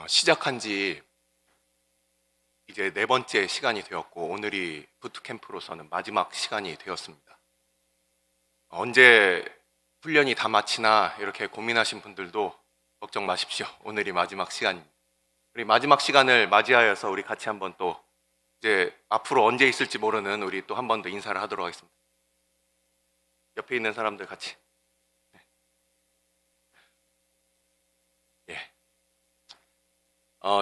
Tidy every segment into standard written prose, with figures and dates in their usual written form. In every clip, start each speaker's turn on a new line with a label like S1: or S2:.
S1: 시작한 지 이제 네 번째 시간이 되었고, 오늘이 부트캠프로서는 마지막 시간이 되었습니다. 언제 훈련이 다 마치나 이렇게 고민하신 분들도 걱정 마십시오. 오늘이 마지막 시간입니다. 우리 마지막 시간을 맞이하여서 우리 같이 한번 또 이제 앞으로 언제 있을지 모르는 우리 또 한 번 더 인사를 하도록 하겠습니다. 옆에 있는 사람들 같이. 예.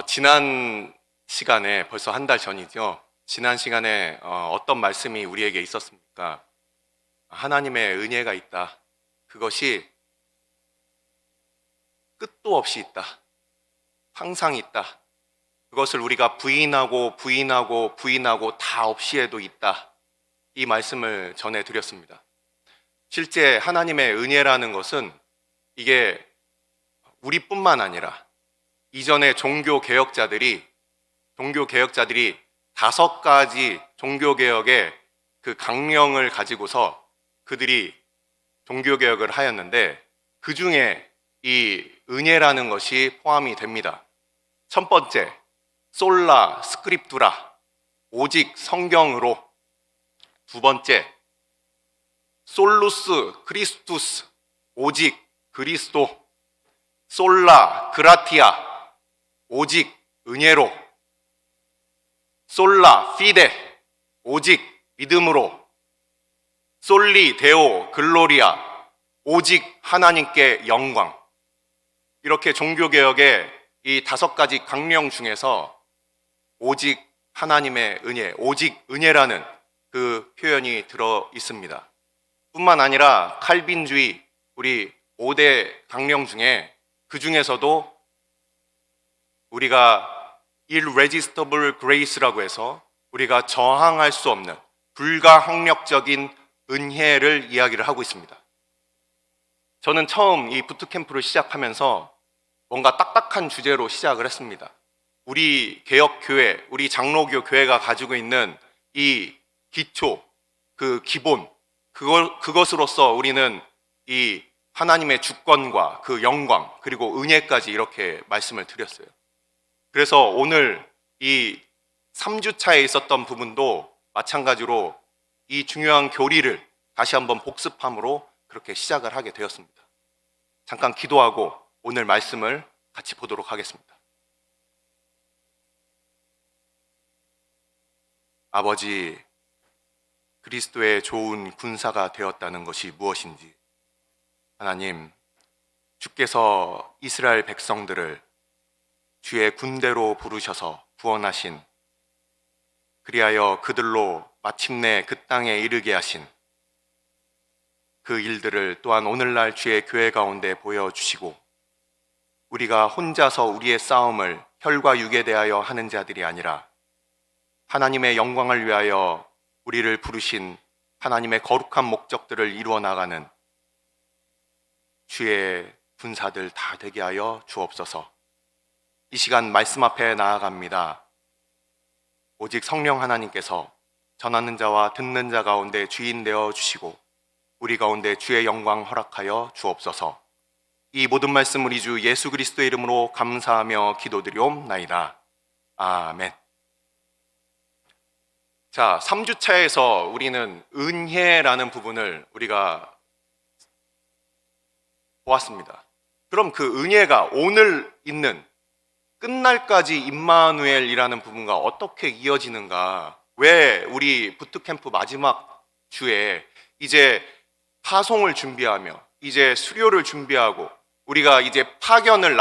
S1: 지난 시간에 벌써 한 달 전이죠. 지난 시간에 어떤 말씀이 우리에게 있었습니까? 하나님의 은혜가 있다. 그것이 끝도 없이 있다. 항상 있다. 그것을 우리가 부인하고 다 없이 해도 있다. 이 말씀을 전해드렸습니다. 실제 하나님의 은혜라는 것은 이게 우리뿐만 아니라 이전에 종교개혁자들이 5가지 종교개혁의 그 강령을 가지고서 그들이 종교개혁을 하였는데, 그 중에 이 은혜라는 것이 포함이 됩니다. 첫 번째, 솔라 스크립투라, 오직 성경으로. 두 번째, 솔루스 크리스투스, 오직 그리스도. 솔라 그라티아, 오직 은혜로. 솔라 피데, 오직 믿음으로. 솔리 데오 글로리아, 오직 하나님께 영광. 이렇게 종교개혁의 이 5가지 강령 중에서 오직 하나님의 은혜, 오직 은혜라는 그 표현이 들어 있습니다. 뿐만 아니라 칼빈주의, 우리 5대 강령 중에 그 중에서도 우리가 irresistible grace라고 해서 우리가 저항할 수 없는 불가항력적인 은혜를 이야기를 하고 있습니다. 저는 처음 이 부트캠프를 시작하면서 뭔가 딱딱한 주제로 시작을 했습니다. 우리 개혁교회, 우리 장로교 교회가 가지고 있는 이 기초, 그 기본, 그것으로서 우리는 이 하나님의 주권과 그 영광, 그리고 은혜까지 이렇게 말씀을 드렸어요. 그래서 오늘 이 3주차에 있었던 부분도 마찬가지로 이 중요한 교리를 다시 한번 복습함으로 그렇게 시작을 하게 되었습니다. 잠깐 기도하고 오늘 말씀을 같이 보도록 하겠습니다. 아버지, 그리스도의 좋은 군사가 되었다는 것이 무엇인지, 하나님, 주께서 이스라엘 백성들을 주의 군대로 부르셔서 구원하신, 그리하여 그들로 마침내 그 땅에 이르게 하신 그 일들을 또한 오늘날 주의 교회 가운데 보여주시고, 우리가 혼자서 우리의 싸움을 혈과 육에 대하여 하는 자들이 아니라 하나님의 영광을 위하여 우리를 부르신 하나님의 거룩한 목적들을 이루어 나가는 주의 군사들 다 되게 하여 주옵소서. 이 시간 말씀 앞에 나아갑니다. 오직 성령 하나님께서 전하는 자와 듣는 자 가운데 주인 되어 주시고 우리 가운데 주의 영광 허락하여 주옵소서. 이 모든 말씀 우리 주 예수 그리스도의 이름으로 감사하며 기도드리옵나이다. 아멘. 자, 3주차에서 우리는 은혜라는 부분을 우리가 보았습니다. 그럼 그 은혜가 오늘 있는 끝날까지 임마누엘이라는 부분과 어떻게 이어지는가? 왜 우리 부트캠프 마지막 주에 이제 파송을 준비하며 이제 수료를 준비하고 우리가 이제 파견을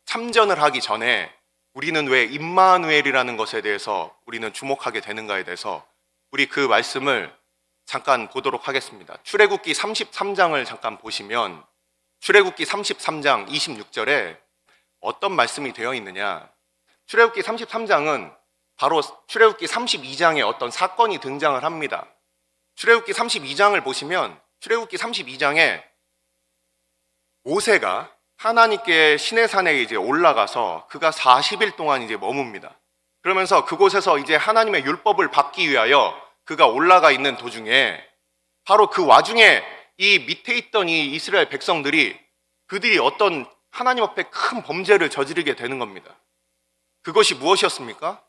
S1: 참전을 하기 전에 우리는 왜 임마누엘이라는 것에 대해서 우리는 주목하게 되는가에 대해서 우리 그 말씀을 잠깐 보도록 하겠습니다. 출애굽기 33장을 잠깐 보시면 출애굽기 33장 26절에 어떤 말씀이 되어 있느냐? 출애굽기 33장은 바로 출애굽기 32장에 어떤 사건이 등장을 합니다. 출애굽기 32장을 보시면 출애굽기 32장에 모세가 하나님께 시내산에 이제 올라가서 그가 40일 동안 이제 머뭅니다. 그러면서 그곳에서 이제 하나님의 율법을 받기 위하여 그가 올라가 있는 도중에 바로 그 와중에 이 밑에 있던 이 이스라엘 백성들이 그들이 어떤 하나님 앞에 큰 범죄를 저지르게 되는 겁니다. 그것이 무엇이었습니까?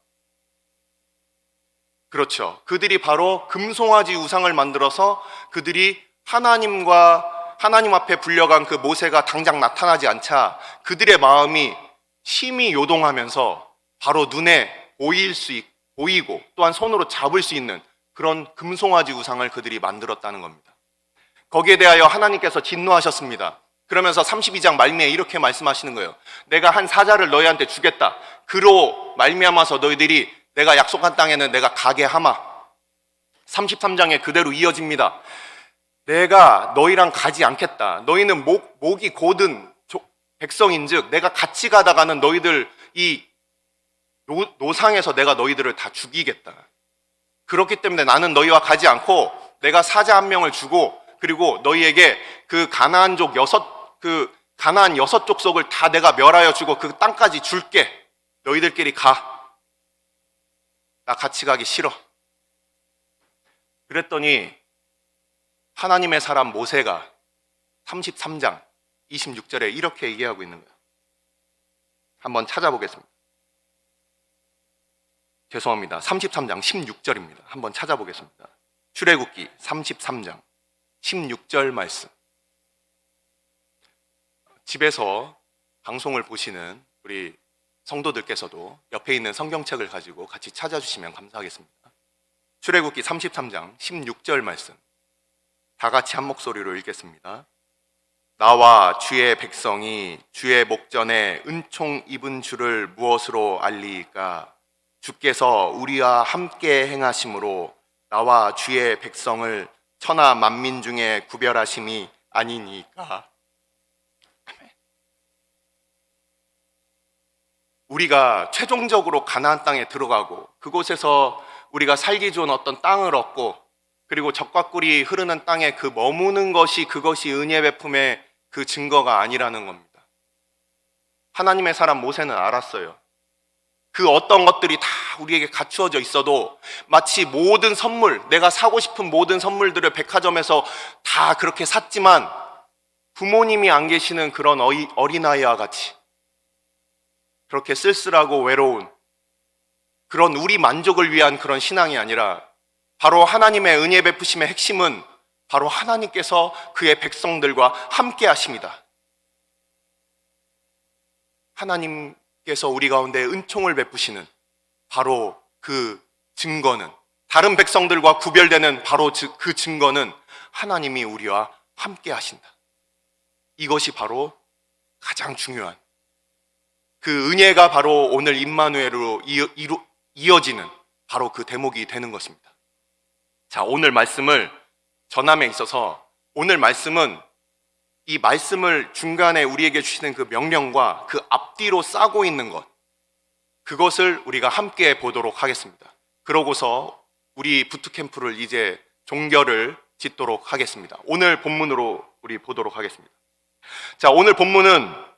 S1: 그렇죠. 그들이 바로 금송아지 우상을 만들어서 그들이 하나님 앞에 불려간 그 모세가 당장 나타나지 않자 그들의 마음이 심히 요동하면서 바로 눈에 보이고 또한 손으로 잡을 수 있는 그런 금송아지 우상을 그들이 만들었다는 겁니다. 거기에 대하여 하나님께서 진노하셨습니다. 그러면서 32장 말미에 이렇게 말씀하시는 거예요. 내가 한 사자를 너희한테 주겠다. 그로 말미암아서 너희들이 내가 약속한 땅에는 내가 가게 하마. 33장에 그대로 이어집니다. 내가 너희랑 가지 않겠다. 너희는 목이 곧은 백성인즉 내가 같이 가다가는 너희들 이 노상에서 내가 너희들을 다 죽이겠다. 그렇기 때문에 나는 너희와 가지 않고 내가 사자 한 명을 주고 그리고 너희에게 그 가나안 여섯 족속을 다 내가 멸하여 주고 그 땅까지 줄게. 너희들끼리 가. 나 같이 가기 싫어. 그랬더니 하나님의 사람 모세가 33장 26절에 이렇게 얘기하고 있는 거예요. 한번 찾아보겠습니다. 죄송합니다. 33장 16절입니다. 한번 찾아보겠습니다. 출애굽기 33장 16절 말씀. 집에서 방송을 보시는 우리 성도들께서도 옆에 있는 성경책을 가지고 같이 찾아주시면 감사하겠습니다. 출애굽기 33장 16절 말씀. 다 같이 한 목소리로 읽겠습니다. 나와 주의 백성이 주의 목전에 은총 입은 줄을 무엇으로 알리이까? 주께서 우리와 함께 행하심으로 나와 주의 백성을 천하 만민 중에 구별하심이 아니니까. 우리가 최종적으로 가나안 땅에 들어가고 그곳에서 우리가 살기 좋은 어떤 땅을 얻고 그리고 젖과 꿀이 흐르는 땅에 그 머무는 것이 그것이 은혜 베품의 그 증거가 아니라는 겁니다. 하나님의 사람 모세는 알았어요. 그 어떤 것들이 다 우리에게 갖추어져 있어도 마치 모든 선물, 내가 사고 싶은 모든 선물들을 백화점에서 다 그렇게 샀지만 부모님이 안 계시는 그런 어린아이와 같이 그렇게 쓸쓸하고 외로운 그런 우리 만족을 위한 그런 신앙이 아니라 바로 하나님의 은혜 베푸심의 핵심은 바로 하나님께서 그의 백성들과 함께 하십니다. 하나님께서 우리 가운데 은총을 베푸시는 바로 그 증거는, 다른 백성들과 구별되는 바로 그 증거는 하나님이 우리와 함께 하신다. 이것이 바로 가장 중요한 그 은혜가 바로 오늘 임마누엘로 이어지는 바로 그 대목이 되는 것입니다. 자, 오늘 말씀을 전함에 있어서 오늘 말씀은 이 말씀을 중간에 우리에게 주시는 그 명령과 그 앞뒤로 싸고 있는 것, 그것을 우리가 함께 보도록 하겠습니다. 그러고서 우리 부트캠프를 이제 종결을 짓도록 하겠습니다. 오늘 본문으로 우리 보도록 하겠습니다. 자, 오늘 본문은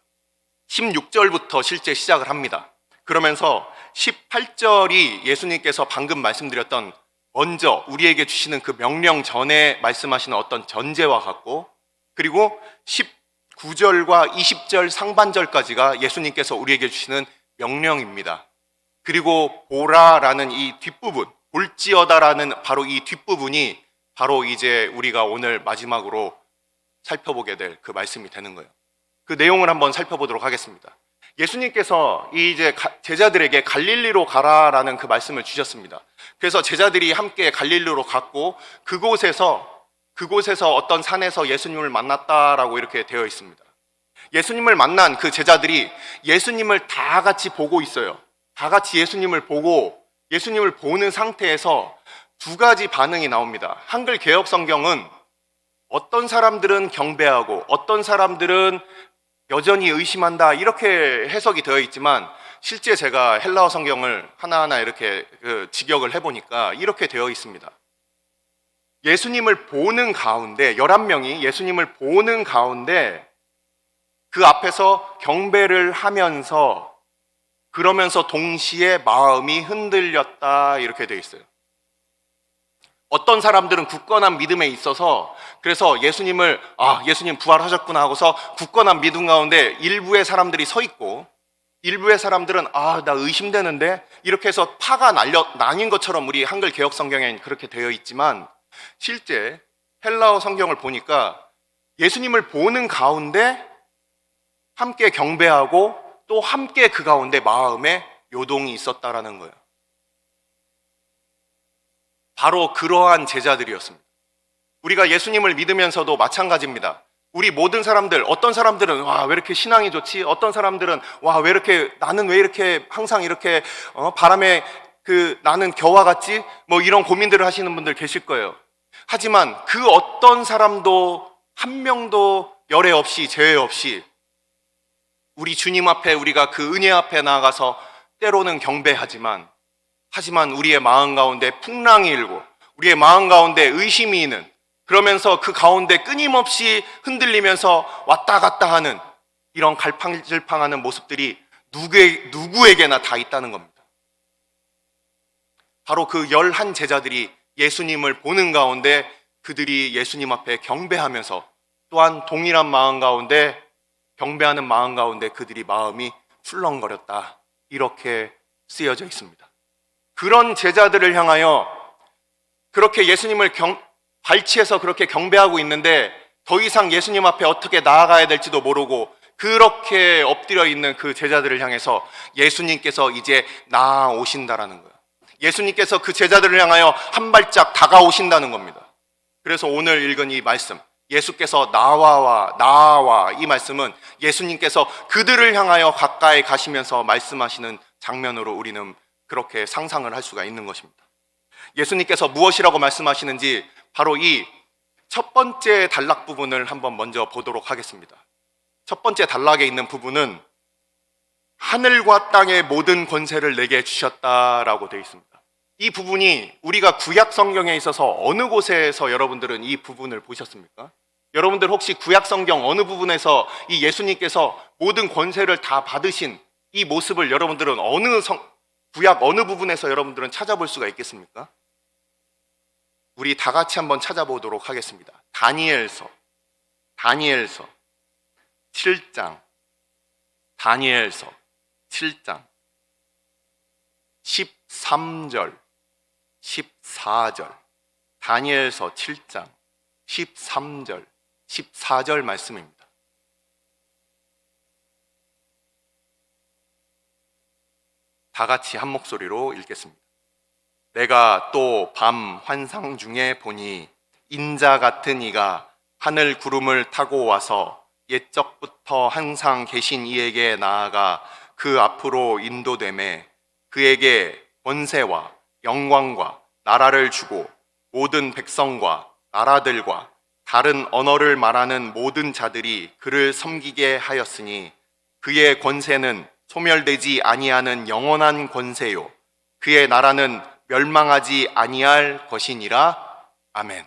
S1: 16절부터 실제 시작을 합니다. 그러면서 18절이 예수님께서 방금 말씀드렸던 먼저 우리에게 주시는 그 명령 전에 말씀하시는 어떤 전제와 같고, 그리고 19절과 20절 상반절까지가 예수님께서 우리에게 주시는 명령입니다. 그리고 보라라는 이 뒷부분, 볼지어다라는 바로 이 뒷부분이 바로 이제 우리가 오늘 마지막으로 살펴보게 될 그 말씀이 되는 거예요. 그 내용을 한번 살펴보도록 하겠습니다. 예수님께서 이제 제자들에게 갈릴리로 가라라는 그 말씀을 주셨습니다. 그래서 제자들이 함께 갈릴리로 갔고 그곳에서 어떤 산에서 예수님을 만났다라고 이렇게 되어 있습니다. 예수님을 만난 그 제자들이 예수님을 다 같이 보고 있어요. 다 같이 예수님을 보고 예수님을 보는 상태에서 두 가지 반응이 나옵니다. 한글 개역 성경은 어떤 사람들은 경배하고 어떤 사람들은 여전히 의심한다 이렇게 해석이 되어 있지만 실제 제가 헬라어 성경을 하나하나 이렇게 직역을 해보니까 이렇게 되어 있습니다. 예수님을 보는 가운데 11명이 예수님을 보는 가운데 그 앞에서 경배를 하면서 그러면서 동시에 마음이 흔들렸다 이렇게 되어 있어요. 어떤 사람들은 굳건한 믿음에 있어서 그래서 예수님 부활하셨구나 하고서 굳건한 믿음 가운데 일부의 사람들이 서 있고, 일부의 사람들은 나 의심되는데, 이렇게 해서 파가 나뉜 것처럼 우리 한글 개역 성경에는 그렇게 되어 있지만, 실제 헬라어 성경을 보니까 예수님을 보는 가운데 함께 경배하고 또 함께 그 가운데 마음에 요동이 있었다라는 거예요. 바로 그러한 제자들이었습니다. 우리가 예수님을 믿으면서도 마찬가지입니다. 우리 모든 사람들, 어떤 사람들은 왜 이렇게 신앙이 좋지? 어떤 사람들은 나는 왜 이렇게 항상 이렇게 바람에 나는 겨와 같지? 뭐 이런 고민들을 하시는 분들 계실 거예요. 하지만 그 어떤 사람도 한 명도 열애 없이 제외 없이 우리 주님 앞에, 우리가 그 은혜 앞에 나아가서 때로는 경배하지만 우리의 마음 가운데 풍랑이 일고 우리의 마음 가운데 의심이 있는, 그러면서 그 가운데 끊임없이 흔들리면서 왔다 갔다 하는 이런 갈팡질팡하는 모습들이 누구에게나 다 있다는 겁니다. 바로 그 11 제자들이 예수님을 보는 가운데 그들이 예수님 앞에 경배하면서 또한 동일한 마음 가운데, 경배하는 마음 가운데 그들이 마음이 출렁거렸다, 이렇게 쓰여져 있습니다. 그런 제자들을 향하여 그렇게 예수님을 발치해서 그렇게 경배하고 있는데 더 이상 예수님 앞에 어떻게 나아가야 될지도 모르고 그렇게 엎드려 있는 그 제자들을 향해서 예수님께서 이제 나아오신다라는 거예요. 예수님께서 그 제자들을 향하여 한 발짝 다가오신다는 겁니다. 그래서 오늘 읽은 이 말씀, 예수께서 나와 이 말씀은 예수님께서 그들을 향하여 가까이 가시면서 말씀하시는 장면으로 우리는 그렇게 상상을 할 수가 있는 것입니다. 예수님께서 무엇이라고 말씀하시는지 바로 이 첫 번째 단락 부분을 한번 먼저 보도록 하겠습니다. 첫 번째 단락에 있는 부분은 하늘과 땅의 모든 권세를 내게 주셨다라고 되어 있습니다. 이 부분이 우리가 구약 성경에 있어서 어느 곳에서 여러분들은 이 부분을 보셨습니까? 여러분들 혹시 구약 성경 어느 부분에서 이 예수님께서 모든 권세를 다 받으신 이 모습을 여러분들은 구약 어느 부분에서 여러분들은 찾아볼 수가 있겠습니까? 우리 다 같이 한번 찾아보도록 하겠습니다. 다니엘서 7장, 다니엘서 7장 13절, 14절, 다니엘서 7장 13절, 14절 말씀입니다. 다 같이 한 목소리로 읽겠습니다. 내가 또 밤 환상 중에 보니 인자 같은 이가 하늘 구름을 타고 와서 옛적부터 항상 계신 이에게 나아가 그 앞으로 인도되매 그에게 권세와 영광과 나라를 주고 모든 백성과 나라들과 다른 언어를 말하는 모든 자들이 그를 섬기게 하였으니 그의 권세는 소멸되지 아니하는 영원한 권세요 그의 나라는 멸망하지 아니할 것이니라. 아멘.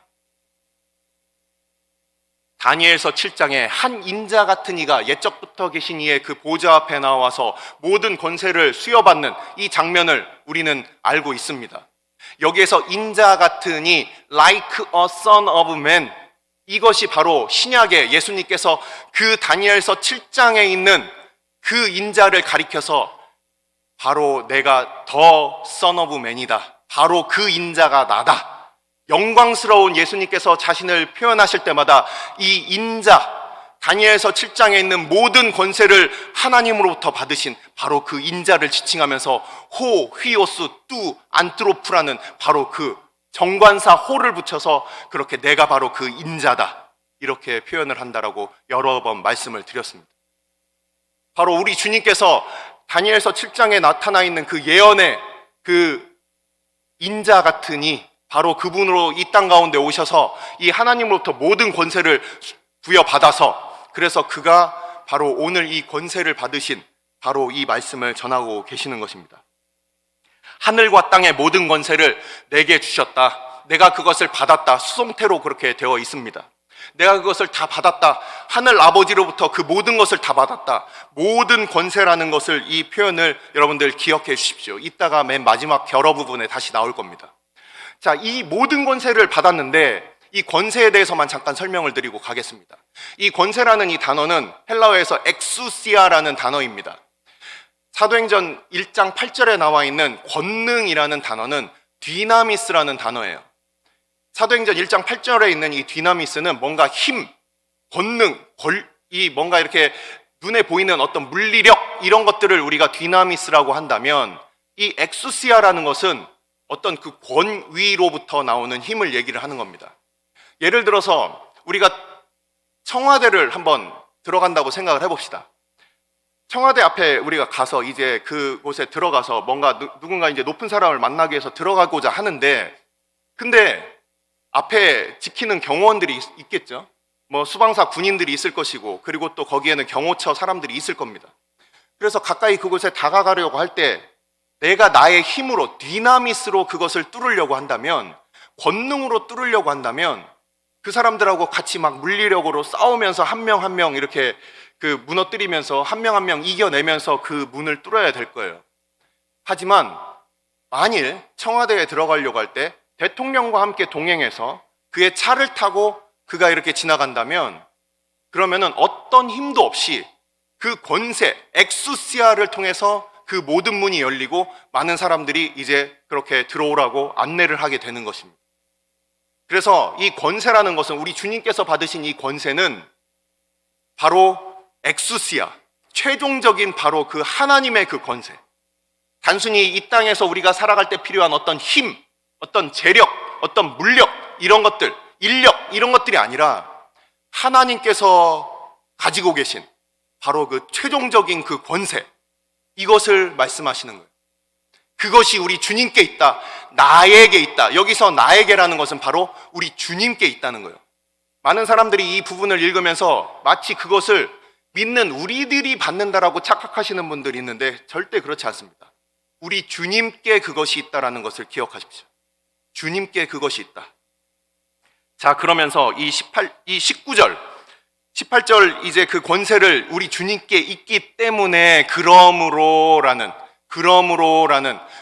S1: 다니엘서 7장에 한 인자 같은 이가 옛적부터 계신 이의 그 보좌 앞에 나와서 모든 권세를 수여받는 이 장면을 우리는 알고 있습니다. 여기에서 인자 같은 이 like a son of man, 이것이 바로 신약에 예수님께서 그 다니엘서 7장에 있는 그 인자를 가리켜서 바로 내가 더 son of man이다, 바로 그 인자가 나다, 영광스러운 예수님께서 자신을 표현하실 때마다 이 인자, 다니엘서 7장에 있는 모든 권세를 하나님으로부터 받으신 바로 그 인자를 지칭하면서 호, 휘오스, 뚜, 안트로프라는 바로 그 정관사 호를 붙여서 그렇게 내가 바로 그 인자다, 이렇게 표현을 한다라고 여러 번 말씀을 드렸습니다. 바로 우리 주님께서 다니엘서 7장에 나타나 있는 그 예언의 그 인자 같으니 바로 그분으로 이 땅 가운데 오셔서 이 하나님으로부터 모든 권세를 부여받아서, 그래서 그가 바로 오늘 이 권세를 받으신 바로 이 말씀을 전하고 계시는 것입니다. 하늘과 땅의 모든 권세를 내게 주셨다, 내가 그것을 받았다, 수동태로 그렇게 되어 있습니다. 내가 그것을 다 받았다, 하늘 아버지로부터 그 모든 것을 다 받았다, 모든 권세라는 것을, 이 표현을 여러분들 기억해 주십시오. 이따가 맨 마지막 결어 부분에 다시 나올 겁니다. 자, 이 모든 권세를 받았는데 이 권세에 대해서만 잠깐 설명을 드리고 가겠습니다. 이 권세라는 이 단어는 헬라어에서 엑수시아라는 단어입니다. 사도행전 1장 8절에 나와 있는 권능이라는 단어는 디나미스라는 단어예요. 사도행전 1장 8절에 있는 이 디나미스는 뭔가 힘, 권능, 이 뭔가 이렇게 눈에 보이는 어떤 물리력 이런 것들을 우리가 디나미스라고 한다면, 이 엑수시아라는 것은 어떤 그 권위로부터 나오는 힘을 얘기를 하는 겁니다. 예를 들어서 우리가 청와대를 한번 들어간다고 생각을 해봅시다. 청와대 앞에 우리가 가서 이제 그곳에 들어가서 뭔가 누군가 이제 높은 사람을 만나기 위해서 들어가고자 하는데, 근데 앞에 지키는 경호원들이 있겠죠. 뭐 수방사 군인들이 있을 것이고, 그리고 또 거기에는 경호처 사람들이 있을 겁니다. 그래서 가까이 그곳에 다가가려고 할 때 내가 나의 힘으로 디나미스로 그것을 뚫으려고 한다면, 권능으로 뚫으려고 한다면 그 사람들하고 같이 막 물리력으로 싸우면서 한 명 한 명 이렇게 그 무너뜨리면서 한 명 한 명 이겨내면서 그 문을 뚫어야 될 거예요. 하지만 만일 청와대에 들어가려고 할 때 대통령과 함께 동행해서 그의 차를 타고 그가 이렇게 지나간다면, 그러면은 어떤 힘도 없이 그 권세, 엑수시아를 통해서 그 모든 문이 열리고 많은 사람들이 이제 그렇게 들어오라고 안내를 하게 되는 것입니다. 그래서 이 권세라는 것은, 우리 주님께서 받으신 이 권세는 바로 엑수시아, 최종적인 바로 그 하나님의 그 권세. 단순히 이 땅에서 우리가 살아갈 때 필요한 어떤 힘, 어떤 재력, 어떤 물력, 이런 것들, 인력, 이런 것들이 아니라 하나님께서 가지고 계신 바로 그 최종적인 그 권세, 이것을 말씀하시는 거예요. 그것이 우리 주님께 있다, 나에게 있다. 여기서 나에게라는 것은 바로 우리 주님께 있다는 거예요. 많은 사람들이 이 부분을 읽으면서 마치 그것을 믿는 우리들이 받는다라고 착각하시는 분들이 있는데, 절대 그렇지 않습니다. 우리 주님께 그것이 있다라는 것을 기억하십시오. 주님께 그것이 있다. 자, 그러면서 이 19절 18절 이제 그 권세를 우리 주님께 있기 때문에 그러므로라는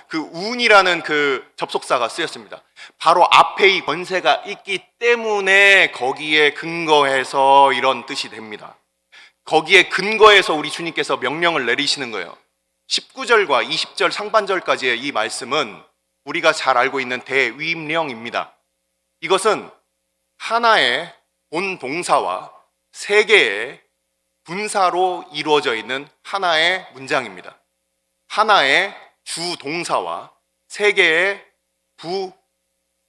S1: 그 운이라는 그 접속사가 쓰였습니다. 바로 앞에 이 권세가 있기 때문에 거기에 근거해서 이런 뜻이 됩니다. 거기에 근거해서 우리 주님께서 명령을 내리시는 거예요. 19절과 20절 상반절까지의 이 말씀은 우리가 잘 알고 있는 대위임령입니다. 이것은 하나의 본 동사와 세 개의 분사로 이루어져 있는 하나의 문장입니다. 하나의 주 동사와 세 개의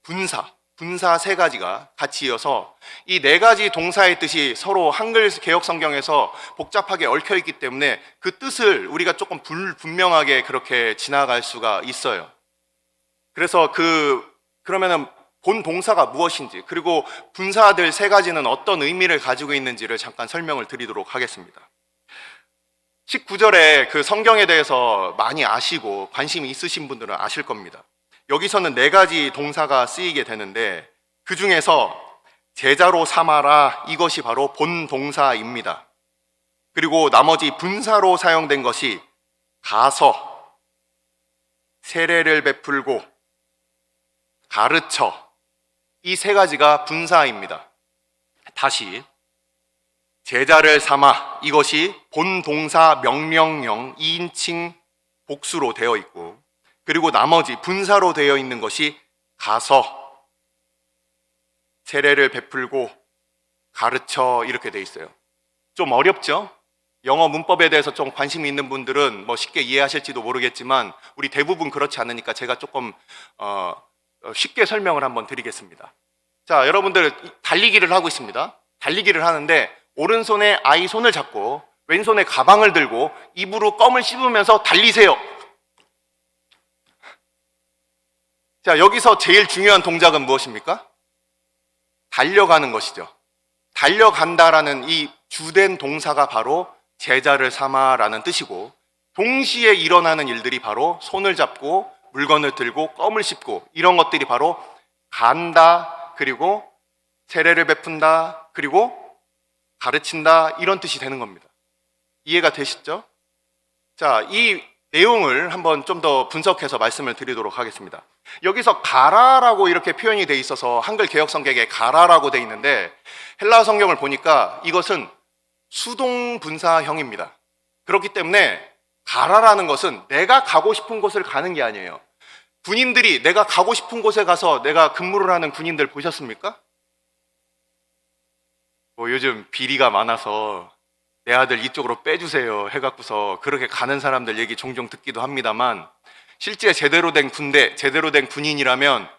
S1: 분사 세 가지가 같이 이어서 이 네 가지 동사의 뜻이 서로 한글 개역 성경에서 복잡하게 얽혀 있기 때문에 그 뜻을 우리가 조금 불분명하게 그렇게 지나갈 수가 있어요. 그래서 그러면은 본 동사가 무엇인지, 그리고 분사들 세 가지는 어떤 의미를 가지고 있는지를 잠깐 설명을 드리도록 하겠습니다. 19절에 그 성경에 대해서 많이 아시고 관심이 있으신 분들은 아실 겁니다. 여기서는 네 가지 동사가 쓰이게 되는데, 그 중에서 제자로 삼아라, 이것이 바로 본 동사입니다. 그리고 나머지 분사로 사용된 것이 가서, 세례를 베풀고, 가르쳐, 이 세 가지가 분사입니다. 다시, 제자를 삼아, 이것이 본 동사 명령형 2인칭 복수로 되어 있고, 그리고 나머지 분사로 되어 있는 것이 가서, 세례를 베풀고, 가르쳐, 이렇게 되어 있어요. 좀 어렵죠? 영어 문법에 대해서 좀 관심이 있는 분들은 뭐 쉽게 이해하실지도 모르겠지만, 우리 대부분 그렇지 않으니까 제가 조금 쉽게 설명을 한번 드리겠습니다. 자, 여러분들 달리기를 하고 있습니다. 달리기를 하는데 오른손에 아이 손을 잡고 왼손에 가방을 들고 입으로 껌을 씹으면서 달리세요. 자, 여기서 제일 중요한 동작은 무엇입니까? 달려가는 것이죠. 달려간다라는 이 주된 동사가 바로 제자를 삼아라는 뜻이고, 동시에 일어나는 일들이 바로 손을 잡고 물건을 들고 껌을 씹고, 이런 것들이 바로 간다, 그리고 세례를 베푼다, 그리고 가르친다, 이런 뜻이 되는 겁니다. 이해가 되시죠? 자, 이 내용을 한번 좀 더 분석해서 말씀을 드리도록 하겠습니다. 여기서 가라라고 이렇게 표현이 돼 있어서 한글 개역 성경에 가라라고 돼 있는데 헬라어 성경을 보니까 이것은 수동 분사형입니다. 그렇기 때문에 가라라는 것은 내가 가고 싶은 곳을 가는 게 아니에요. 군인들이 내가 가고 싶은 곳에 가서 내가 근무를 하는 군인들 보셨습니까? 뭐 요즘 비리가 많아서 내 아들 이쪽으로 빼주세요 해갖고서 그렇게 가는 사람들 얘기 종종 듣기도 합니다만, 실제 제대로 된 군대, 제대로 된 군인이라면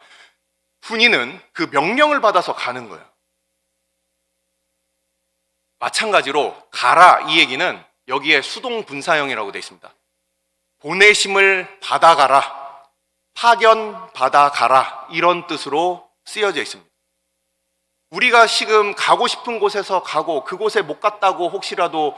S1: 군인은 그 명령을 받아서 가는 거예요. 마찬가지로 가라 이 얘기는 여기에 수동 분사형이라고 되어 있습니다. 보내심을 받아가라, 파견 받아가라 이런 뜻으로 쓰여져 있습니다. 우리가 지금 가고 싶은 곳에서 가고 그곳에 못 갔다고 혹시라도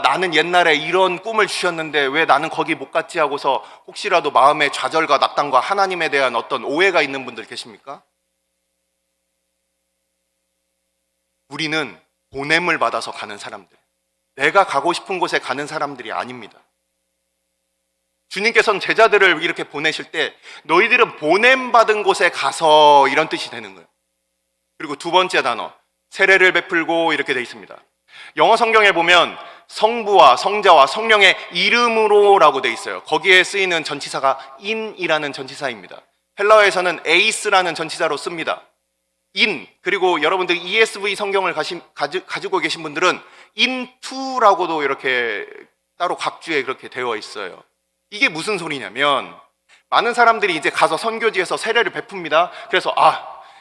S1: 나는 옛날에 이런 꿈을 주셨는데 왜 나는 거기 못 갔지 하고서 혹시라도 마음에 좌절과 낙담과 하나님에 대한 어떤 오해가 있는 분들 계십니까? 우리는 보냄을 받아서 가는 사람들, 내가 가고 싶은 곳에 가는 사람들이 아닙니다. 주님께서는 제자들을 이렇게 보내실 때 너희들은 보냄받은 곳에 가서 이런 뜻이 되는 거예요. 그리고 두 번째 단어, 세례를 베풀고 이렇게 되어 있습니다. 영어 성경에 보면 성부와 성자와 성령의 이름으로라고 되어 있어요. 거기에 쓰이는 전치사가 in이라는 전치사입니다. 헬라어에서는 eis라는 전치사로 씁니다. in, 그리고 여러분들 ESV 성경을 가지고 계신 분들은 into라고도 이렇게 따로 각주에 그렇게 되어 있어요. 이게 무슨 소리냐면 많은 사람들이 이제 가서 선교지에서 세례를 베풉니다. 그래서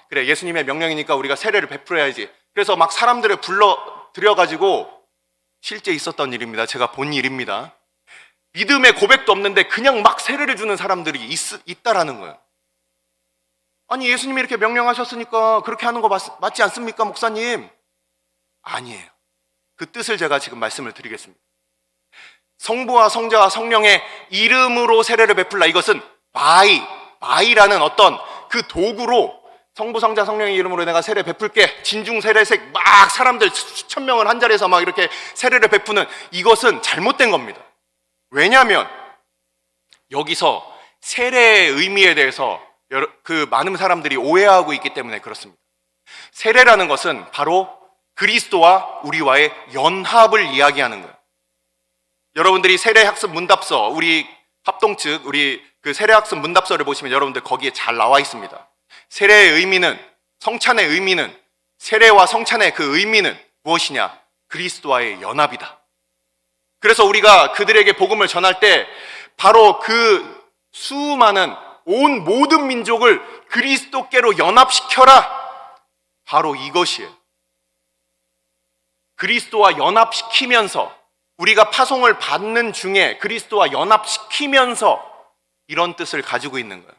S1: 그래, 예수님의 명령이니까 우리가 세례를 베풀어야지. 그래서 막 사람들을 불러들여가지고, 실제 있었던 일입니다. 제가 본 일입니다. 믿음의 고백도 없는데 그냥 막 세례를 주는 사람들이 있다라는 거예요. 아니, 예수님이 이렇게 명령하셨으니까 그렇게 하는 거 맞지 않습니까, 목사님? 아니에요. 그 뜻을 제가 지금 말씀을 드리겠습니다. 성부와 성자와 성령의 이름으로 세례를 베풀라. 이것은 바이라는 어떤 그 도구로 성부, 성자, 성령의 이름으로 내가 세례 베풀게, 진중 세례색 막 사람들 수천 명을 한 자리에서 막 이렇게 세례를 베푸는, 이것은 잘못된 겁니다. 왜냐하면 여기서 세례의 의미에 대해서 그 많은 사람들이 오해하고 있기 때문에 그렇습니다. 세례라는 것은 바로 그리스도와 우리와의 연합을 이야기하는 거예요. 여러분들이 세례학습 문답서, 우리 합동 측 우리 그 세례학습 문답서를 보시면 여러분들 거기에 잘 나와 있습니다. 세례의 의미는, 성찬의 의미는, 세례와 성찬의 그 의미는 무엇이냐? 그리스도와의 연합이다. 그래서 우리가 그들에게 복음을 전할 때 바로 그 수많은 온 모든 민족을 그리스도께로 연합시켜라, 바로 이것이에요. 그리스도와 연합시키면서, 우리가 파송을 받는 중에 그리스도와 연합시키면서 이런 뜻을 가지고 있는 거예요.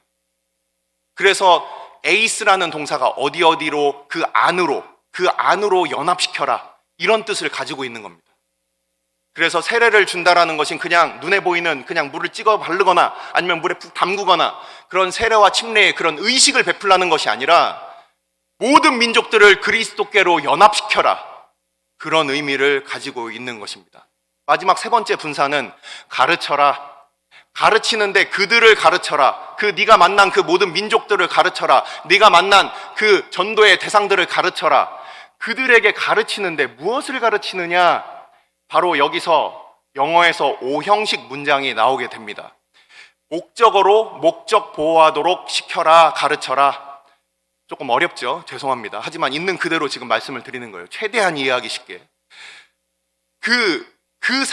S1: 그래서 에이스라는 동사가 어디로, 그 안으로 연합시켜라, 이런 뜻을 가지고 있는 겁니다. 그래서 세례를 준다라는 것은 그냥 눈에 보이는 그냥 물을 찍어 바르거나 아니면 물에 푹 담그거나 그런 세례와 침례의 그런 의식을 베풀라는 것이 아니라 모든 민족들을 그리스도께로 연합시켜라, 그런 의미를 가지고 있는 것입니다. 마지막 세 번째 분사는 가르쳐라. 가르치는데 그들을 가르쳐라. 네가 만난 그 모든 민족들을 가르쳐라. 네가 만난 그 전도의 대상들을 가르쳐라. 그들에게 가르치는데 무엇을 가르치느냐? 바로 여기서 영어에서 5형식 문장이 나오게 됩니다. 목적어로 목적 보호하도록 시켜라, 가르쳐라. 조금 어렵죠? 죄송합니다. 하지만 있는 그대로 지금 말씀을 드리는 거예요. 최대한 이해하기 쉽게. 그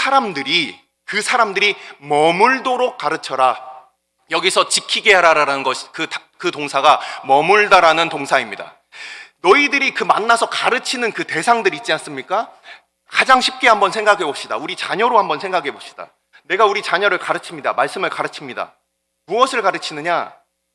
S1: 사람들이 머물도록 가르쳐라. 여기서 지키게 하라라는 것이 그 동사가 머물다라는 동사입니다. 너희들이 그 만나서 가르치는 그 대상들 있지 않습니까? 가장 쉽게 한번 생각해 봅시다. 우리 자녀로 한번 생각해 봅시다. 내가 우리 자녀를 가르칩니다. 말씀을 가르칩니다. 무엇을 가르치느냐?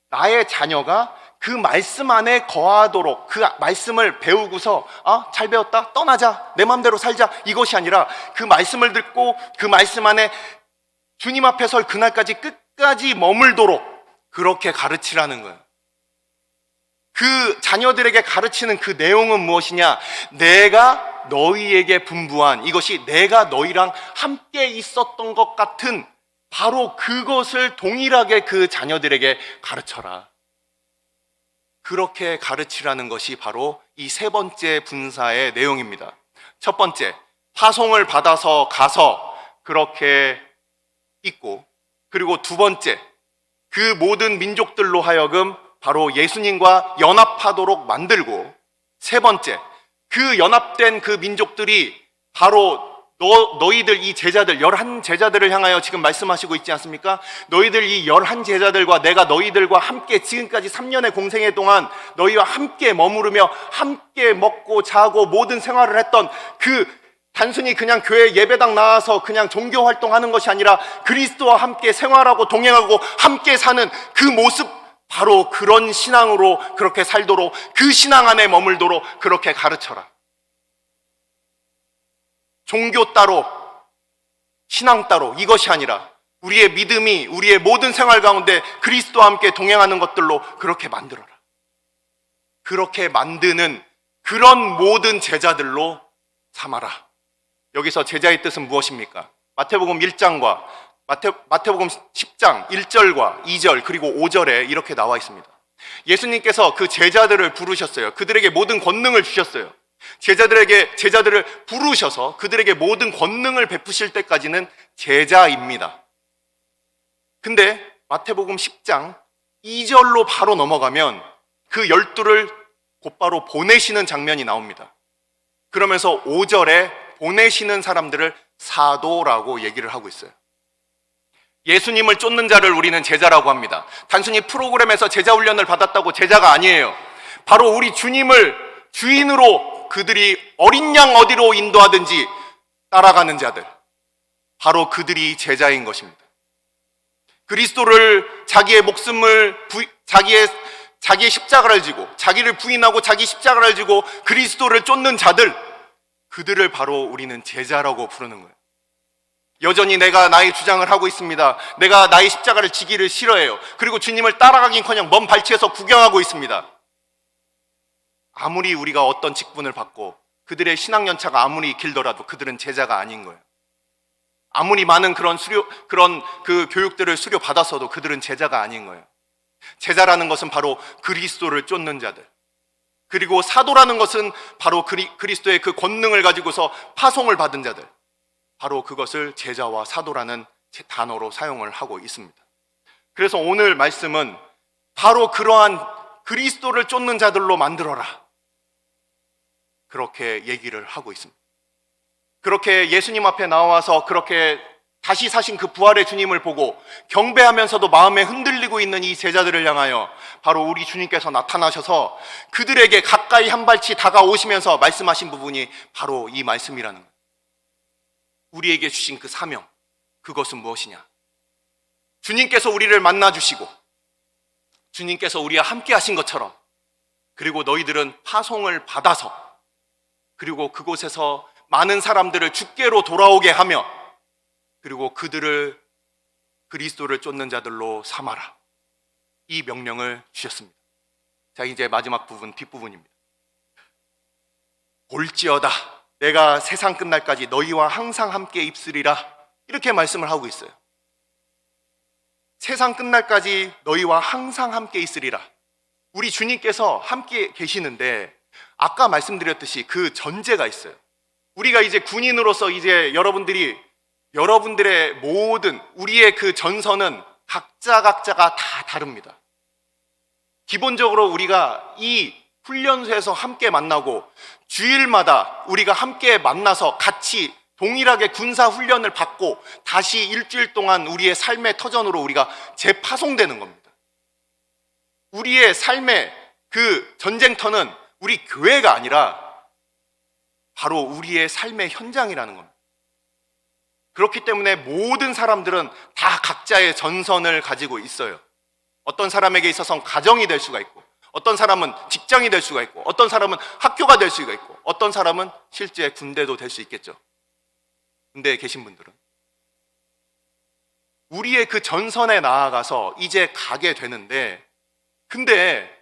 S1: 나의 자녀가 그 말씀 안에 거하도록, 그 말씀을 배우고서 잘 배웠다, 떠나자, 내 마음대로 살자, 이것이 아니라 그 말씀을 듣고 그 말씀 안에 주님 앞에 설 그날까지 끝까지 머물도록 그렇게 가르치라는 거예요. 그 자녀들에게 가르치는 그 내용은 무엇이냐? 내가 너희에게 분부한, 이것이 내가 너희랑 함께 있었던 것 같은 바로 그것을 동일하게 그 자녀들에게 가르쳐라. 그렇게 가르치라는 것이 바로 이 세 번째 분사의 내용입니다. 첫 번째, 파송을 받아서 가서 그렇게 있고, 그리고 두 번째, 그 모든 민족들로 하여금 바로 예수님과 연합하도록 만들고, 세 번째, 그 연합된 그 민족들이 바로 너희들 이 제자들, 11 제자들을 향하여 지금 말씀하시고 있지 않습니까? 너희들 이 11 제자들과 내가 너희들과 함께 지금까지 3년의 공생애 동안 너희와 함께 머무르며 함께 먹고 자고 모든 생활을 했던 그 단순히 그냥 교회 예배당 나와서 그냥 종교 활동하는 것이 아니라 그리스도와 함께 생활하고 동행하고 함께 사는 그 모습, 바로 그런 신앙으로 그렇게 살도록, 그 신앙 안에 머물도록 그렇게 가르쳐라. 종교 따로, 신앙 따로, 이것이 아니라 우리의 믿음이 우리의 모든 생활 가운데 그리스도와 함께 동행하는 것들로 그렇게 만들어라. 그렇게 만드는 그런 모든 제자들로 삼아라. 여기서 제자의 뜻은 무엇입니까? 마태복음 1장과 마태복음 10장 1절과 2절 그리고 5절에 이렇게 나와 있습니다. 예수님께서 그 제자들을 부르셨어요. 그들에게 모든 권능을 주셨어요. 제자들을 부르셔서 그들에게 모든 권능을 베푸실 때까지는 제자입니다. 근데 마태복음 10장 2절로 바로 넘어가면 그 12를 곧바로 보내시는 장면이 나옵니다. 그러면서 5절에 보내시는 사람들을 사도라고 얘기를 하고 있어요. 예수님을 쫓는 자를 우리는 제자라고 합니다. 단순히 프로그램에서 제자 훈련을 받았다고 제자가 아니에요. 바로 우리 주님을 주인으로 그들이 어린 양 어디로 인도하든지 따라가는 자들, 바로 그들이 제자인 것입니다. 그리스도를 자기의 목숨을 자기의 십자가를 지고 자기를 부인하고 자기 십자가를 지고 그리스도를 쫓는 자들, 그들을 바로 우리는 제자라고 부르는 거예요. 여전히 내가 나의 주장을 하고 있습니다. 내가 나의 십자가를 지기를 싫어해요. 그리고 주님을 따라가긴커녕 먼 발치에서 구경하고 있습니다. 아무리 우리가 어떤 직분을 받고 그들의 신앙 연차가 아무리 길더라도 그들은 제자가 아닌 거예요. 아무리 많은 그런 그 교육들을 수료 받았어도 그들은 제자가 아닌 거예요. 제자라는 것은 바로 그리스도를 쫓는 자들, 그리고 사도라는 것은 바로 그리스도의 그 권능을 가지고서 파송을 받은 자들, 바로 그것을 제자와 사도라는 단어로 사용을 하고 있습니다. 그래서 오늘 말씀은 바로 그러한 그리스도를 쫓는 자들로 만들어라, 그렇게 얘기를 하고 있습니다. 그렇게 예수님 앞에 나와서 그렇게 다시 사신 그 부활의 주님을 보고 경배하면서도 마음에 흔들리고 있는 이 제자들을 향하여 바로 우리 주님께서 나타나셔서 그들에게 가까이 한 발치 다가오시면서 말씀하신 부분이 바로 이 말씀이라는 거예요. 우리에게 주신 그 사명, 그것은 무엇이냐? 주님께서 우리를 만나주시고 주님께서 우리와 함께 하신 것처럼, 그리고 너희들은 파송을 받아서 그리고 그곳에서 많은 사람들을 주께로 돌아오게 하며 그리고 그들을 그리스도를 쫓는 자들로 삼아라, 이 명령을 주셨습니다. 자, 이제 마지막 부분, 뒷부분입니다. 볼지어다 내가 세상 끝날까지 너희와 항상 함께 있으리라, 이렇게 말씀을 하고 있어요. 세상 끝날까지 너희와 항상 함께 있으리라. 우리 주님께서 함께 계시는데 아까 말씀드렸듯이 그 전제가 있어요. 우리가 이제 군인으로서 이제 여러분들의 모든 우리의 그 전선은 각자가 다 다릅니다. 기본적으로 우리가 이 훈련소에서 함께 만나고 주일마다 우리가 함께 만나서 같이 동일하게 군사 훈련을 받고 다시 일주일 동안 우리의 삶의 터전으로 우리가 재파송되는 겁니다. 우리의 삶의 그 전쟁터는 우리 교회가 아니라 바로 우리의 삶의 현장이라는 겁니다. 그렇기 때문에 모든 사람들은 다 각자의 전선을 가지고 있어요. 어떤 사람에게 있어서는 가정이 될 수가 있고, 어떤 사람은 직장이 될 수가 있고, 어떤 사람은 학교가 될 수가 있고, 어떤 사람은 실제 군대도 될 수 있겠죠. 군대에 계신 분들은 우리의 그 전선에 나아가서 이제 가게 되는데, 근데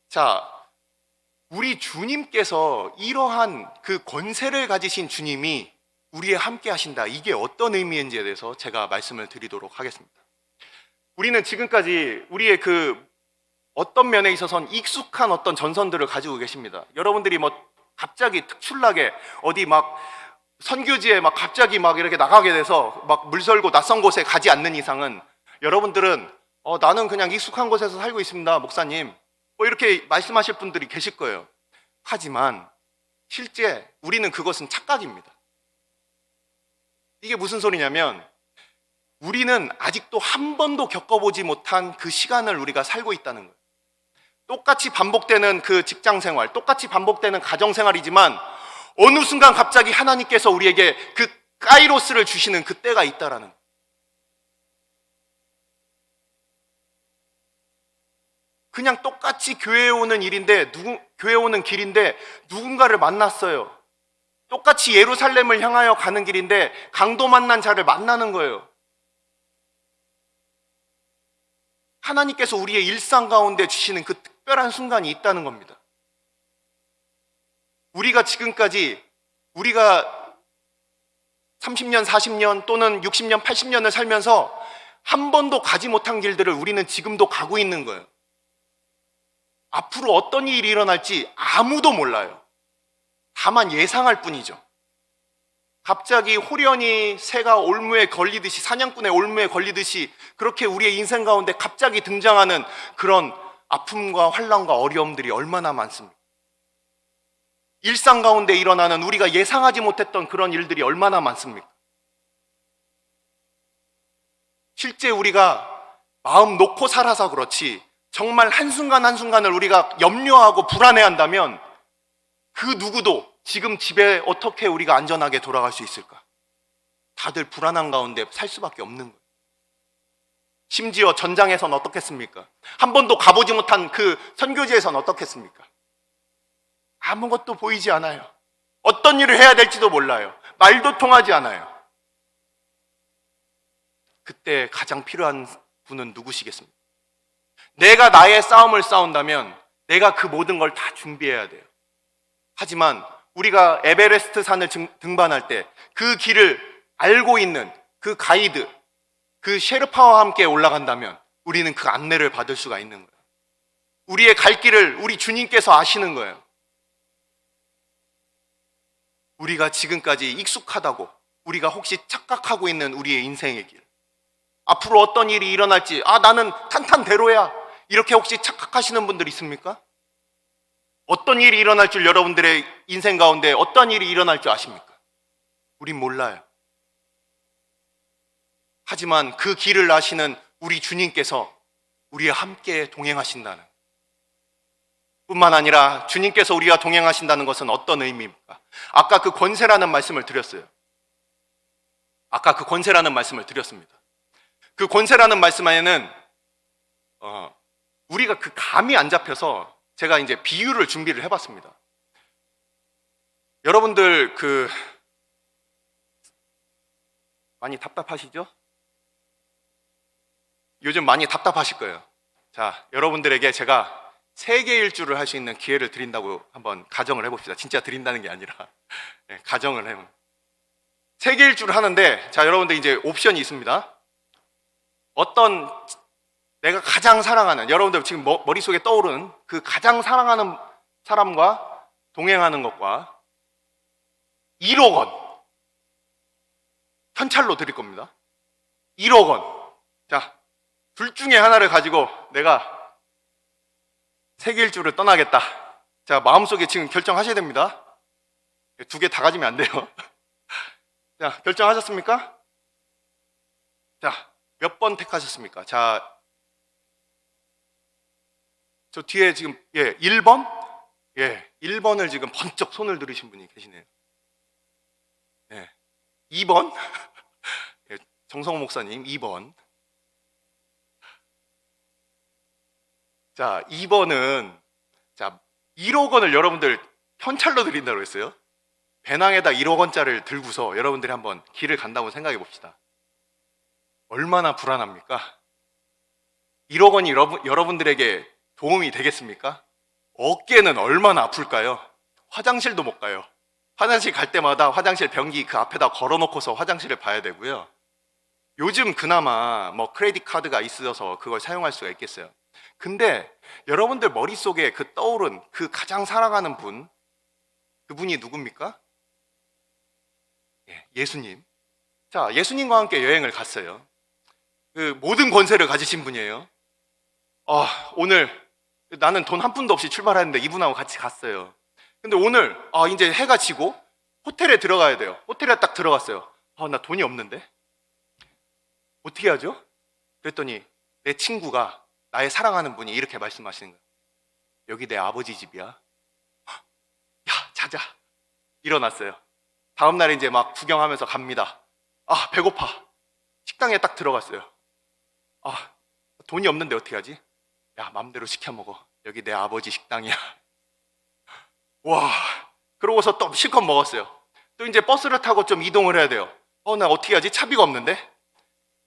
S1: 자, 우리 주님께서 이러한 그 권세를 가지신 주님이 우리의 함께 하신다. 이게 어떤 의미인지에 대해서 제가 말씀을 드리도록 하겠습니다. 우리는 지금까지 우리의 그 어떤 면에 있어서는 익숙한 어떤 전선들을 가지고 계십니다. 여러분들이 뭐 갑자기 특출나게 어디 막 선교지에 막 갑자기 막 이렇게 나가게 돼서 막 물설고 낯선 곳에 가지 않는 이상은 여러분들은 나는 그냥 익숙한 곳에서 살고 있습니다, 목사님. 뭐 이렇게 말씀하실 분들이 계실 거예요. 하지만 실제 우리는 그것은 착각입니다. 이게 무슨 소리냐면 우리는 아직도 한 번도 겪어보지 못한 그 시간을 우리가 살고 있다는 거예요. 똑같이 반복되는 그 직장 생활, 똑같이 반복되는 가정 생활이지만 어느 순간 갑자기 하나님께서 우리에게 그 카이로스를 주시는 그 때가 있다라는 거예요. 그냥 똑같이 교회에 오는 일인데 교회에 오는 길인데 누군가를 만났어요. 똑같이 예루살렘을 향하여 가는 길인데 강도 만난 자를 만나는 거예요. 하나님께서 우리의 일상 가운데 주시는 그 특별한 순간이 있다는 겁니다. 우리가 지금까지 우리가 30년, 40년 또는 60년, 80년을 살면서 한 번도 가지 못한 길들을 우리는 지금도 가고 있는 거예요. 앞으로 어떤 일이 일어날지 아무도 몰라요. 다만 예상할 뿐이죠. 갑자기 호련히 새가 올무에 걸리듯이, 사냥꾼의 올무에 걸리듯이 그렇게 우리의 인생 가운데 갑자기 등장하는 그런 아픔과 환난과 어려움들이 얼마나 많습니까? 일상 가운데 일어나는 우리가 예상하지 못했던 그런 일들이 얼마나 많습니까? 실제 우리가 마음 놓고 살아서 그렇지 정말 한순간 한순간을 우리가 염려하고 불안해한다면 그 누구도 지금 집에 어떻게 우리가 안전하게 돌아갈 수 있을까? 다들 불안한 가운데 살 수밖에 없는 거예요. 심지어 전장에선 어떻겠습니까? 한 번도 가보지 못한 그 선교지에선 어떻겠습니까? 아무것도 보이지 않아요. 어떤 일을 해야 될지도 몰라요. 말도 통하지 않아요. 그때 가장 필요한 분은 누구시겠습니까? 내가 나의 싸움을 싸운다면 내가 그 모든 걸 다 준비해야 돼요. 하지만 우리가 에베레스트 산을 등반할 때 그 길을 알고 있는 그 가이드, 그 셰르파와 함께 올라간다면 우리는 그 안내를 받을 수가 있는 거예요. 우리의 갈 길을 우리 주님께서 아시는 거예요. 우리가 지금까지 익숙하다고 우리가 혹시 착각하고 있는 우리의 인생의 길, 앞으로 어떤 일이 일어날지 나는 탄탄대로야 이렇게 혹시 착각하시는 분들 있습니까? 어떤 일이 일어날 줄 여러분들의 인생 가운데 어떤 일이 일어날 줄 아십니까? 우린 몰라요. 하지만 그 길을 아시는 우리 주님께서 우리와 함께 동행하신다는, 뿐만 아니라 주님께서 우리와 동행하신다는 것은 어떤 의미입니까? 아까 그 권세라는 말씀을 드렸어요. 그 권세라는 말씀 안에는 우리가 그 감이 안 잡혀서 제가 이제 비유를 준비를 해봤습니다. 여러분들 많이 답답하시죠? 요즘 많이 답답하실 거예요. 자, 여러분들에게 제가 세계 일주를 할 수 있는 기회를 드린다고 한번 가정을 해봅시다. 진짜 드린다는 게 아니라 가정을 해보면 세계 일주를 하는데, 자, 여러분들 이제 옵션이 있습니다. 어떤 내가 가장 사랑하는, 여러분들 지금 머릿속에 떠오르는 그 가장 사랑하는 사람과 동행하는 것과 1억 원 현찰로 드릴 겁니다. 1억 원. 자, 둘 중에 하나를 가지고 내가 세계 일주를 떠나겠다. 자, 마음속에 지금 결정하셔야 됩니다. 두 개 다 가지면 안 돼요. 자, 결정하셨습니까? 자, 몇 번 택하셨습니까? 자, 저 뒤에 지금 1번? 1번을 지금 번쩍 손을 들으신 분이 계시네요. 2번? 정성호 목사님 2번. 자, 2번은 1억 원을 여러분들 현찰로 드린다고 했어요. 배낭에다 1억 원짜리를 들고서 여러분들이 한번 길을 간다고 생각해 봅시다. 얼마나 불안합니까? 1억 원이 여러분들에게 도움이 되겠습니까? 어깨는 얼마나 아플까요? 화장실도 못 가요. 화장실 갈 때마다 화장실 변기 그 앞에다 걸어놓고서 화장실을 봐야 되고요. 요즘 그나마 뭐 크레딧 카드가 있어서 그걸 사용할 수가 있겠어요. 근데 여러분들 머릿속에 그 떠오른 그 가장 사랑하는 분, 그분이 누굽니까? 예수님. 자, 예수님과 함께 여행을 갔어요. 그 모든 권세를 가지신 분이에요. 오늘 나는 돈 한 푼도 없이 출발했는데 이분하고 같이 갔어요. 근데 오늘 이제 해가 지고 호텔에 들어가야 돼요. 호텔에 딱 들어갔어요. 나 돈이 없는데 어떻게 하죠? 그랬더니 내 친구가, 나의 사랑하는 분이 이렇게 말씀하시는 거예요. 여기 내 아버지 집이야. 야, 자자. 일어났어요. 다음 날에 이제 막 구경하면서 갑니다. 배고파. 식당에 딱 들어갔어요. 돈이 없는데 어떻게 하지? 야, 맘대로 시켜 먹어. 여기 내 아버지 식당이야. 와, 그러고서 또 실컷 먹었어요. 또 이제 버스를 타고 좀 이동을 해야 돼요. 나 어떻게 하지? 차비가 없는데?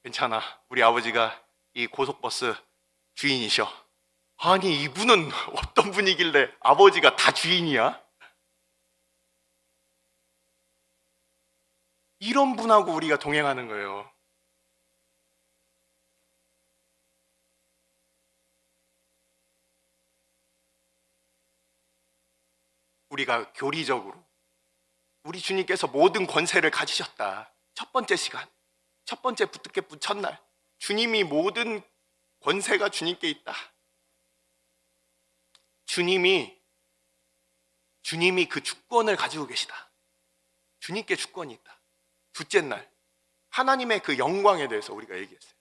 S1: 괜찮아. 우리 아버지가 이 고속버스 주인이셔. 아니, 이분은 어떤 분이길래 아버지가 다 주인이야? 이런 분하고 우리가 동행하는 거예요. 우리가 교리적으로 우리 주님께서 모든 권세를 가지셨다. 첫 번째 시간, 첫 번째 부트캠프 첫날, 주님이 모든 권세가 주님께 있다. 주님이 그 주권을 가지고 계시다. 주님께 주권이 있다. 둘째 날, 하나님의 그 영광에 대해서 우리가 얘기했어요.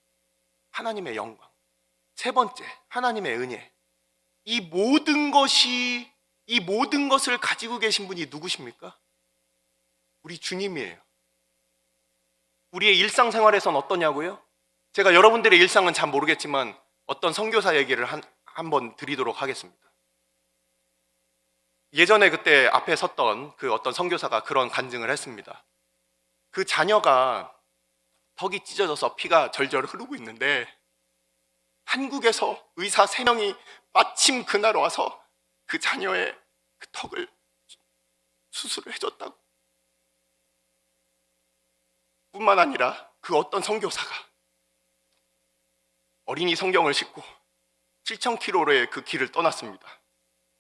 S1: 하나님의 영광. 세 번째, 하나님의 은혜. 이 모든 것을 가지고 계신 분이 누구십니까? 우리 주님이에요. 우리의 일상생활에선 어떠냐고요? 제가 여러분들의 일상은 잘 모르겠지만 어떤 선교사 얘기를 한번 드리도록 하겠습니다. 예전에 그때 앞에 섰던 그 어떤 선교사가 그런 간증을 했습니다. 그 자녀가 턱이 찢어져서 피가 절절 흐르고 있는데 한국에서 의사 3명이 마침 그날 와서 그 자녀의 그 턱을 수술을 해줬다고. 뿐만 아니라 그 어떤 선교사가 어린이 성경을 싣고 7,000km의 그 길을 떠났습니다.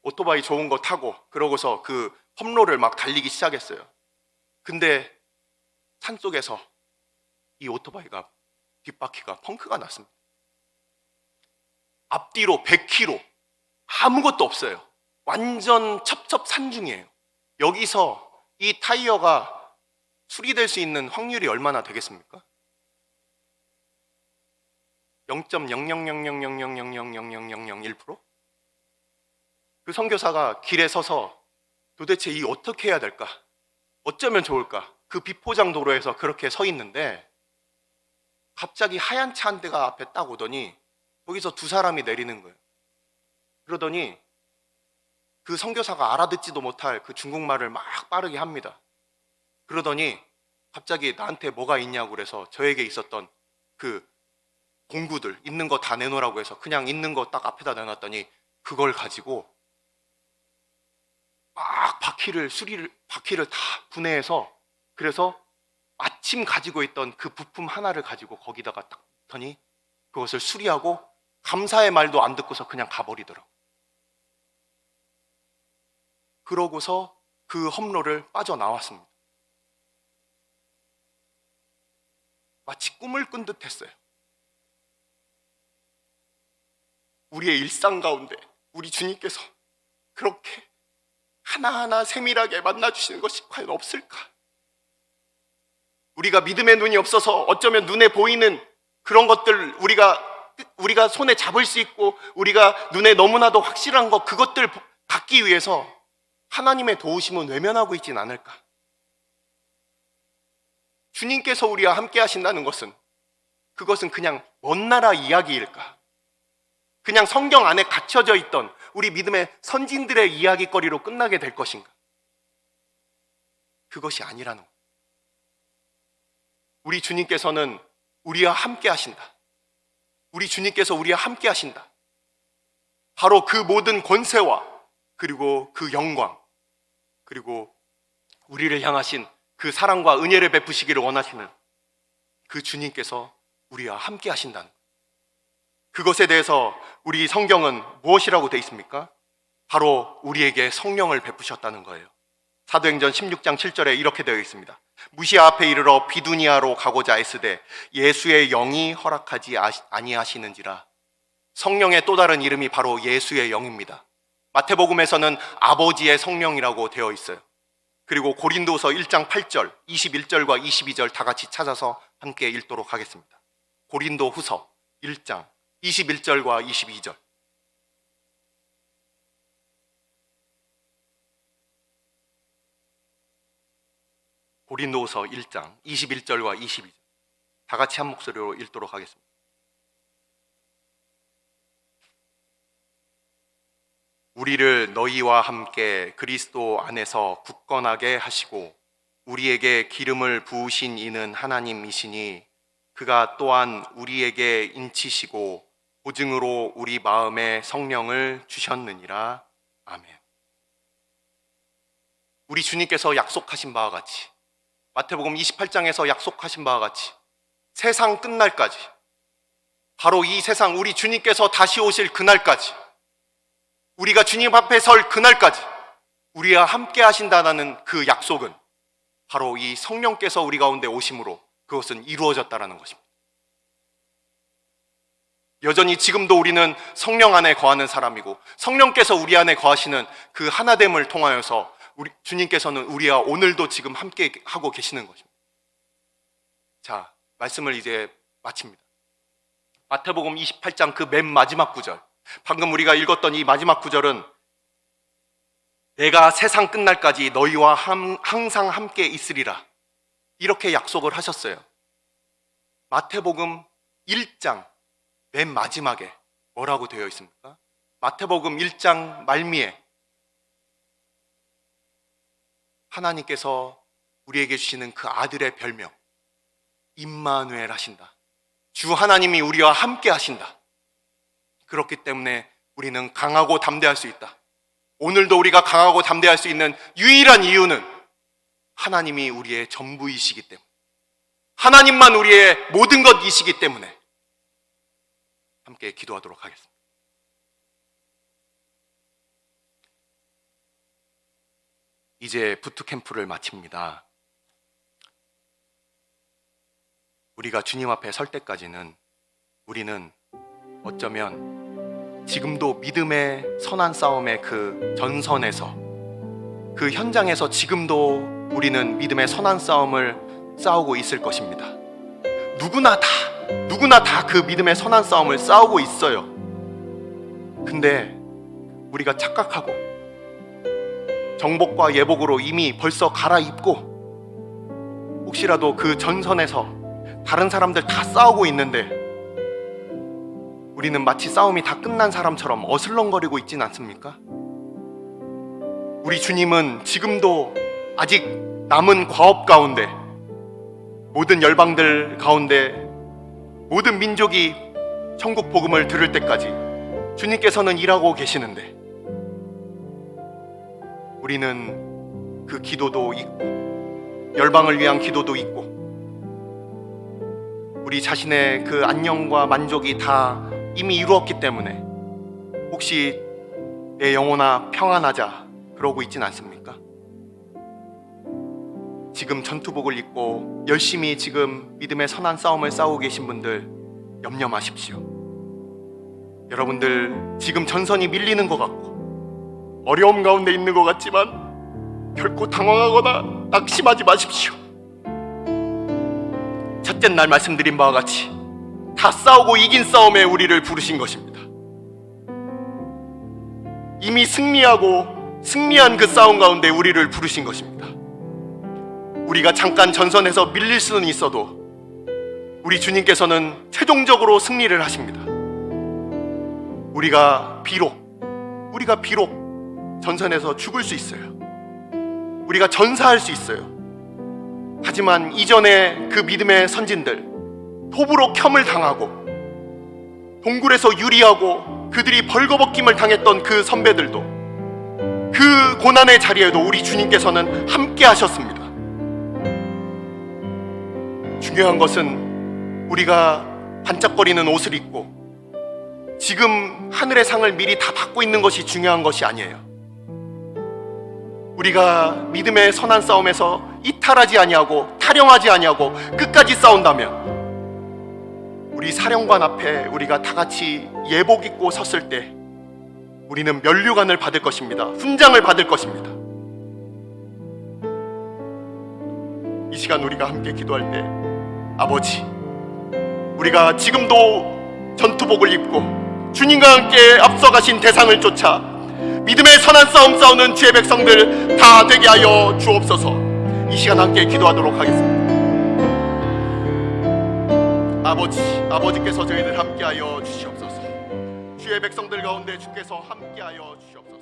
S1: 오토바이 좋은 거 타고 그러고서 그 험로를 막 달리기 시작했어요. 근데 산속에서 이 오토바이가 뒷바퀴가 펑크가 났습니다. 앞뒤로 100km 아무것도 없어요. 완전 첩첩산중이에요. 여기서 이 타이어가 수리될 수 있는 확률이 얼마나 되겠습니까? 0.00000000001%? 그 선교사가 길에 서서 도대체 이 어떻게 해야 될까? 어쩌면 좋을까? 그 비포장 도로에서 그렇게 서 있는데 갑자기 하얀 차 한 대가 앞에 딱 오더니 거기서 두 사람이 내리는 거예요. 그러더니 그 선교사가 알아듣지도 못할 그 중국말을 막 빠르게 합니다. 그러더니 갑자기 나한테 뭐가 있냐고 그래서 저에게 있었던 그 공구들 있는 거 다 내놓으라고 해서 그냥 있는 거 딱 앞에다 내놨더니 그걸 가지고 막 바퀴를 다 분해해서, 그래서 마침 가지고 있던 그 부품 하나를 가지고 거기다가 딱 넣더니 그것을 수리하고 감사의 말도 안 듣고서 그냥 가버리더라고. 그러고서 그 험로를 빠져나왔습니다. 마치 꿈을 꾼 듯 했어요. 우리의 일상 가운데 우리 주님께서 그렇게 하나하나 세밀하게 만나주시는 것이 과연 없을까? 우리가 믿음의 눈이 없어서 어쩌면 눈에 보이는 그런 것들 우리가 손에 잡을 수 있고 우리가 눈에 너무나도 확실한 것, 그것들 갖기 위해서 하나님의 도우심은 외면하고 있진 않을까? 주님께서 우리와 함께 하신다는 것은 그것은 그냥 먼 나라 이야기일까? 그냥 성경 안에 갇혀져 있던 우리 믿음의 선진들의 이야기거리로 끝나게 될 것인가? 그것이 아니라는 것. 우리 주님께서는 우리와 함께 하신다. 우리 주님께서 우리와 함께 하신다. 바로 그 모든 권세와 그리고 그 영광, 그리고 우리를 향하신 그 사랑과 은혜를 베푸시기를 원하시는 그 주님께서 우리와 함께 하신다는 것. 그것에 대해서 우리 성경은 무엇이라고 되어 있습니까? 바로 우리에게 성령을 베푸셨다는 거예요. 사도행전 16장 7절에 이렇게 되어 있습니다. 무시아 앞에 이르러 비두니아로 가고자 애쓰되 예수의 영이 허락하지 아니하시는지라. 성령의 또 다른 이름이 바로 예수의 영입니다. 마태복음에서는 아버지의 성령이라고 되어 있어요. 그리고 고린도서 1장 8절, 21절과 22절 다 같이 찾아서 함께 읽도록 하겠습니다. 고린도 후서 1장 21절과 22절. 고린도후서 1장 21절과 22절 다 같이 한 목소리로 읽도록 하겠습니다. 우리를 너희와 함께 그리스도 안에서 굳건하게 하시고 우리에게 기름을 부으신 이는 하나님이시니 그가 또한 우리에게 인치시고 보증으로 우리 마음에 성령을 주셨느니라. 아멘. 우리 주님께서 약속하신 바와 같이, 마태복음 28장에서 약속하신 바와 같이 세상 끝날까지, 바로 이 세상 우리 주님께서 다시 오실 그날까지, 우리가 주님 앞에 설 그날까지 우리와 함께 하신다는 그 약속은 바로 이 성령께서 우리 가운데 오심으로 그것은 이루어졌다는 것입니다. 여전히 지금도 우리는 성령 안에 거하는 사람이고 성령께서 우리 안에 거하시는 그 하나됨을 통하여서 우리 주님께서는 우리와 오늘도 지금 함께 하고 계시는 것입니다. 자, 말씀을 이제 마칩니다. 마태복음 28장 그 맨 마지막 구절, 방금 우리가 읽었던 이 마지막 구절은 내가 세상 끝날까지 너희와 항상 함께 있으리라, 이렇게 약속을 하셨어요. 마태복음 1장 맨 마지막에 뭐라고 되어 있습니까? 마태복음 1장 말미에 하나님께서 우리에게 주시는 그 아들의 별명 임마누엘 하신다. 주 하나님이 우리와 함께 하신다. 그렇기 때문에 우리는 강하고 담대할 수 있다. 오늘도 우리가 강하고 담대할 수 있는 유일한 이유는 하나님이 우리의 전부이시기 때문에, 하나님만 우리의 모든 것이시기 때문에 함께 기도하도록 하겠습니다. 이제 부트캠프를 마칩니다. 우리가 주님 앞에 설 때까지는 우리는 어쩌면 지금도 믿음의 선한 싸움의 그 전선에서, 그 현장에서 지금도 우리는 믿음의 선한 싸움을 싸우고 있을 것입니다. 누구나 다 그 믿음의 선한 싸움을 싸우고 있어요. 근데 우리가 착각하고 정복과 예복으로 이미 벌써 갈아입고 혹시라도 그 전선에서 다른 사람들 다 싸우고 있는데 우리는 마치 싸움이 다 끝난 사람처럼 어슬렁거리고 있진 않습니까? 우리 주님은 지금도 아직 남은 과업 가운데, 모든 열방들 가운데 모든 민족이 천국 복음을 들을 때까지 주님께서는 일하고 계시는데 우리는 그 기도도 있고 열방을 위한 기도도 있고 우리 자신의 그 안녕과 만족이 다 이미 이루었기 때문에 혹시 내 영혼아 평안하자 그러고 있진 않습니까? 지금 전투복을 입고 열심히 지금 믿음의 선한 싸움을 싸우고 계신 분들 염려 마십시오. 여러분들 지금 전선이 밀리는 것 같고 어려움 가운데 있는 것 같지만 결코 당황하거나 낙심하지 마십시오. 첫째 날 말씀드린 바와 같이 다 싸우고 이긴 싸움에 우리를 부르신 것입니다. 이미 승리한 그 싸움 가운데 우리를 부르신 것입니다. 우리가 잠깐 전선에서 밀릴 수는 있어도 우리 주님께서는 최종적으로 승리를 하십니다. 우리가 비록 전선에서 죽을 수 있어요. 우리가 전사할 수 있어요. 하지만 이전에 그 믿음의 선진들, 톱으로 켬을 당하고 동굴에서 유리하고 그들이 벌거벗김을 당했던 그 선배들도 그 고난의 자리에도 우리 주님께서는 함께 하셨습니다. 중요한 것은 우리가 반짝거리는 옷을 입고 지금 하늘의 상을 미리 다 받고 있는 것이 중요한 것이 아니에요. 우리가 믿음의 선한 싸움에서 이탈하지 아니하고 타령하지 아니하고 끝까지 싸운다면 우리 사령관 앞에 우리가 다 같이 예복 입고 섰을 때 우리는 면류관을 받을 것입니다. 훈장을 받을 것입니다. 이 시간 우리가 함께 기도할 때 아버지, 우리가 지금도 전투복을 입고 주님과 함께 앞서가신 대상을 쫓아 믿음의 선한 싸움 싸우는 주의 백성들 다 되게 하여 주옵소서. 이 시간 함께 기도하도록 하겠습니다. 아버지께서 저희들 함께 하여 주시옵소서. 주의 백성들 가운데 주께서 함께 하여 주시옵소서.